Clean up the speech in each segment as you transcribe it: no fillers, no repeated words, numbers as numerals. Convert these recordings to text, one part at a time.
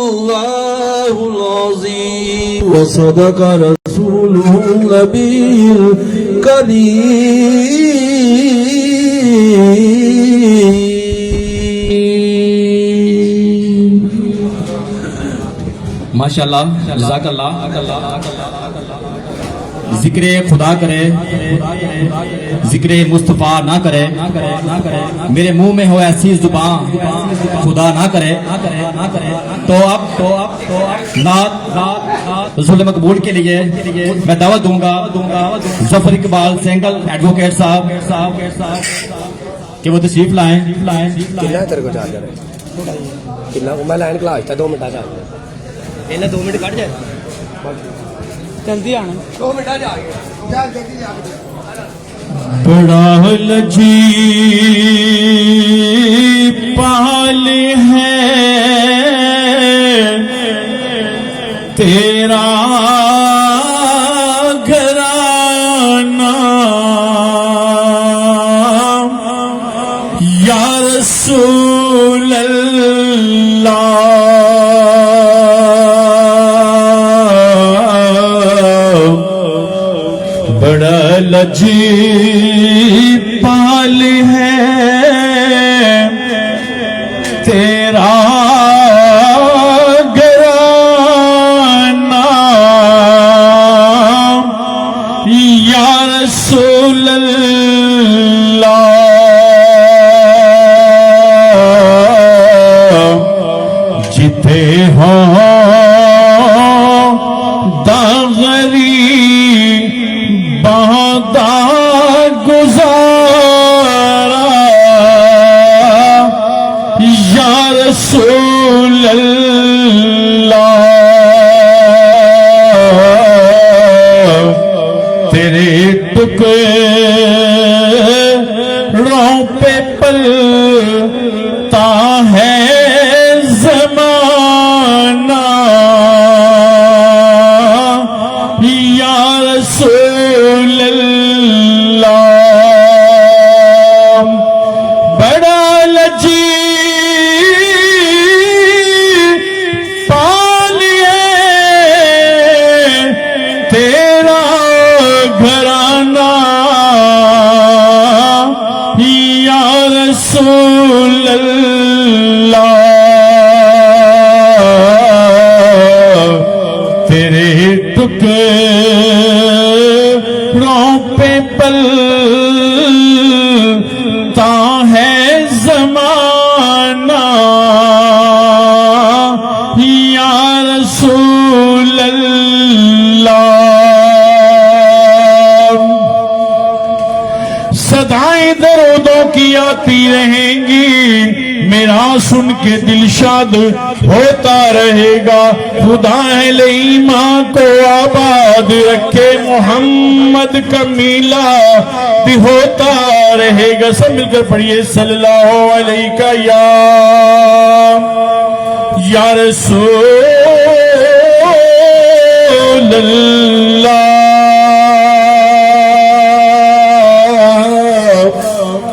الله العظيم وصدق رسوله النبي الكريم. ماشاءاللہ جزاک اللہ. ذکر خدا کرے ذکر مصطفیٰ نہ کرے میرے منہ میں ہو ایسی زبان خدا نہ کرے تو اب نعت رسول مقبول کے لیے میں دعوت دوں گا ظفر اقبال سینگل ایڈوکیٹ صاحب کہ وہ تشریف لائیں. کتنا تیرے کو چارجر ہے کتنا میں لائن کلاس تھا 2 منٹ چارجر پہلے 2 منٹ کٹ جائے جلدی آنا 2 منٹ جا گیا بڑا لجیب پال ہے تیرا گھرانہ یا رسول اللہ بڑا لجیب پال ہے تیرا گھرانہ یا رسول اللہ جتے ہوں بہتا گزارا یا رسول اللہ تیرے ٹکڑوں پہ پلتا ہے زمانہ یا رسول اللہ بڑا لجیب پال ہے تیرا گھرانہ یا رسول اللہ تیرے ٹکڑوں پہ پلتا ہے زمانہ یا رسول اللہ صدائیں درودوں کی آتی رہیں گی میرا سن کے دل شاد ہوتا رہے گا خدا اہل ایمان کو آباد رکھے محمد کا میلاد ہوتا رہے گا. سب مل کر پڑھیے صلی اللہ علیہ یا رسول اللہ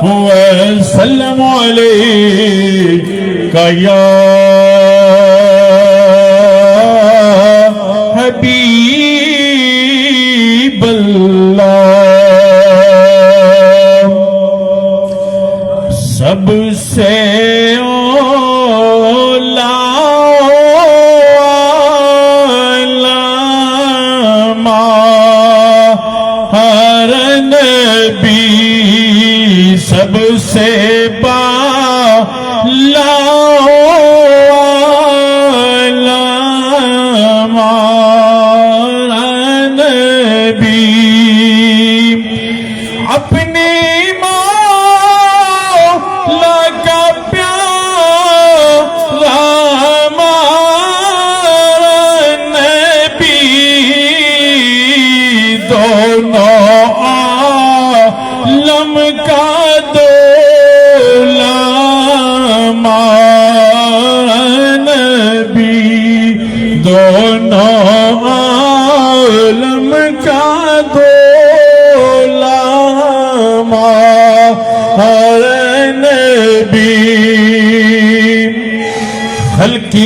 وسلم علیکہ یا حبیب اللہ سب سے سب سے بالا نبی اپنے مولا کا پیارا نبی دونوں عالم کا دونوں عالم کا نبی خلق کی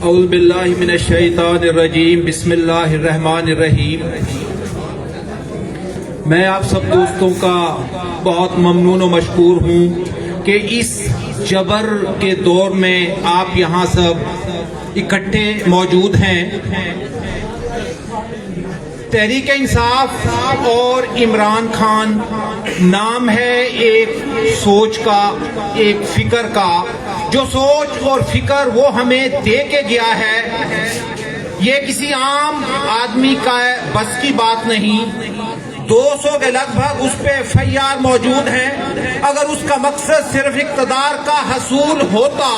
اعوذ باللہ من الشیطان الرجیم بسم اللہ الرحمن الرحیم. میں آپ سب دوستوں کا بہت ممنون و مشکور ہوں کہ اس جبر کے دور میں آپ یہاں سب اکٹھے موجود ہیں. تحریک انصاف اور عمران خان نام ہے ایک سوچ کا، ایک فکر کا. جو سوچ اور فکر وہ ہمیں دے کے گیا ہے، یہ کسی عام آدمی کا بس کی بات نہیں. 200 کے لگ بھگ اس پہ FIR موجود ہیں. اگر اس کا مقصد صرف اقتدار کا حصول ہوتا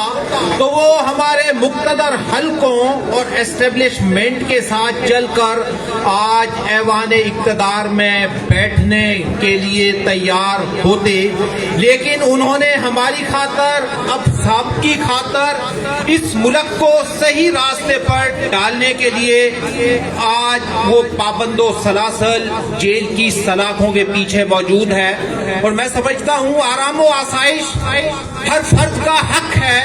تو وہ ہمارے مقتدر حلقوں اور اسٹیبلشمنٹ کے ساتھ چل کر آج ایوان اقتدار میں بیٹھنے کے لیے تیار ہوتے. لیکن انہوں نے ہماری خاطر، اب سب کی خاطر اس ملک کو صحیح راستے پر ڈالنے کے لیے آج وہ پابند و سلاسل جیل کی سلاخوں کے پیچھے موجود ہے. اور میں سمجھتا ہوں آرام و آسائش ہر فرد کا حق ہے،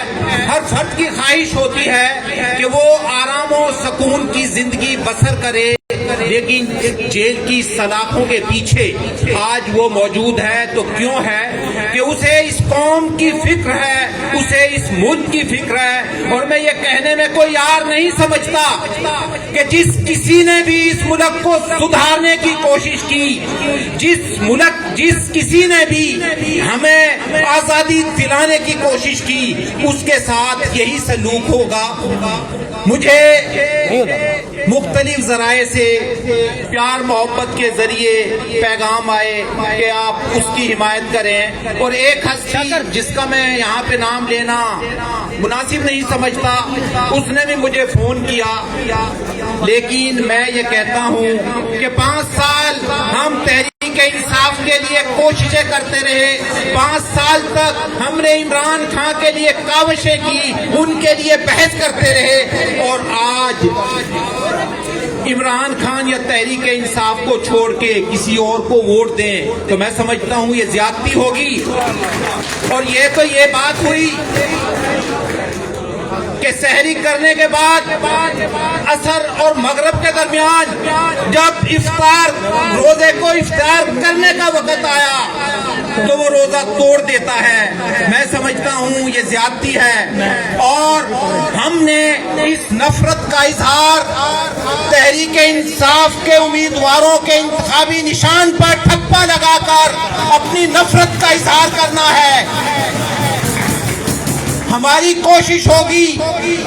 ہر فرد کی خواہش ہوتی ہے کہ وہ آرام و سکون کی زندگی بسر کرے. لیکن جیل کی سلاخوں کے پیچھے آج وہ موجود ہے تو کیوں ہے؟ کہ اسے اس قوم کی فکر ہے، اسے اس ملک کی فکر ہے. اور میں یہ کہنے میں کوئی یار نہیں سمجھتا کہ جس کسی نے بھی اس ملک کو سدھارنے کی کوشش کی، جس کسی نے بھی ہمیں آزادی دلانے کی کوشش کی، اس کے ساتھ یہی سلوک ہوگا. مجھے مختلف ذرائع سے پیار محبت کے ذریعے پیغام آئے کہ آپ اس کی حمایت کریں. اور ایک ہستی جس کا میں یہاں پہ نام لینا مناسب نہیں سمجھتا، اس نے بھی مجھے فون کیا. لیکن میں یہ کہتا ہوں کہ 5 سال ہم تحریک انصاف کے لیے کوششیں کرتے رہے. 5 سال تک ہم نے عمران خان کے لیے کاوشیں کی، ان کے لیے بحث کرتے رہے. اور آج عمران خان یا تحریک انصاف کو چھوڑ کے کسی اور کو ووٹ دیں تو میں سمجھتا ہوں یہ زیادتی ہوگی. اور یہ بات ہوئی کہ سحری کرنے کے بعد عصر اور مغرب کے درمیان جب روزے کو افطار کرنے کا وقت آیا تو وہ روزہ توڑ دیتا ہے. میں سمجھتا ہوں یہ زیادتی ہے. اور ہم نے اس نفرت کا اظہار تحریک انصاف کے امیدواروں کے انتخابی نشان پر ٹھپا لگا کر اپنی نفرت کا اظہار کرنا ہے. ہماری کوشش ہوگی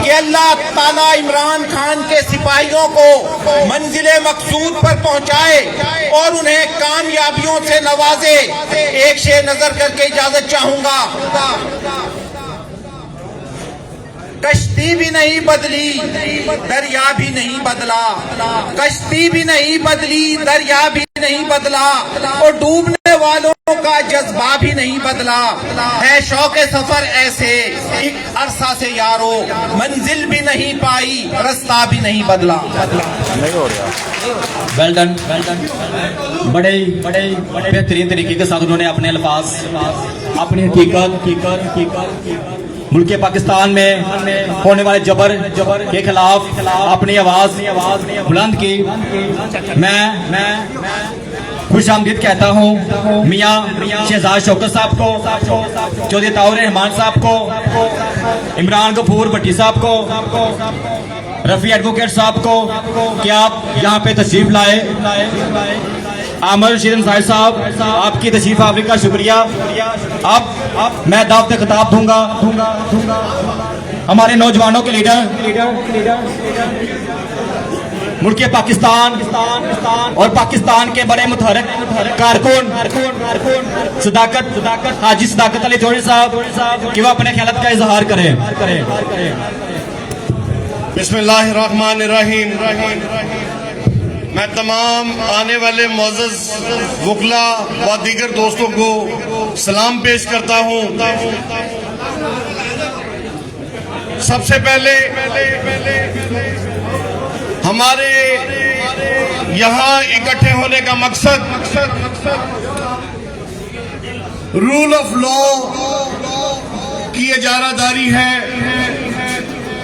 کہ اللہ تعالیٰ عمران خان کے سپاہیوں کو منزل مقصود پر پہنچائے اور انہیں کامیابیوں سے نوازے. ایک شے نظر کر کے اجازت چاہوں گا. کشتی بھی نہیں بدلی، دریا بھی نہیں بدلا. کشتی بھی نہیں بدلی، دریا بھی نہیں بدلا، اور ڈوبنے والوں کا جذبہ بھی نہیں بدلا. ہے شوق سفر ایسے ایک عرصہ سے یارو، منزل بھی نہیں پائی، رستہ بھی نہیں بدلا. Well done. بڑے بہترین طریقے کے ساتھ انہوں نے اپنے الفاظ، اپنی حقیقت، ملک پاکستان میں ہونے والے جبر کے خلاف اپنی آواز بلند کی. میں خوش آمدید کہتا ہوں میاں شہزاد شوکت صاحب کو، چودھری طاہر رحمان صاحب کو، عمران غفور بھٹی صاحب کو، رفیع ایڈوکیٹ صاحب کو کہ آپ یہاں پہ تشریف لائے. عامر رشید انصاری صاحب، آپ کی تشریف آوری کا شکریہ. اب میں دعوت خطاب دوں گا ہمارے نوجوانوں کے لیڈر، ملک پاکستان اور پاکستان کے بڑے متحرک کارکن صداقت حاجی صداقت علی جوہری صاحب کہ وہ اپنے خیالات کا اظہار کریں. بسم اللہ الرحمن الرحیم. میں تمام آنے والے معزز وکلاء و دیگر دوستوں کو سلام پیش کرتا ہوں. سب سے پہلے ہمارے یہاں اکٹھے ہونے کا مقصد رول آف لا کی اجارہ داری ہے.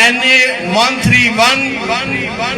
NA 131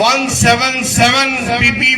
177 PP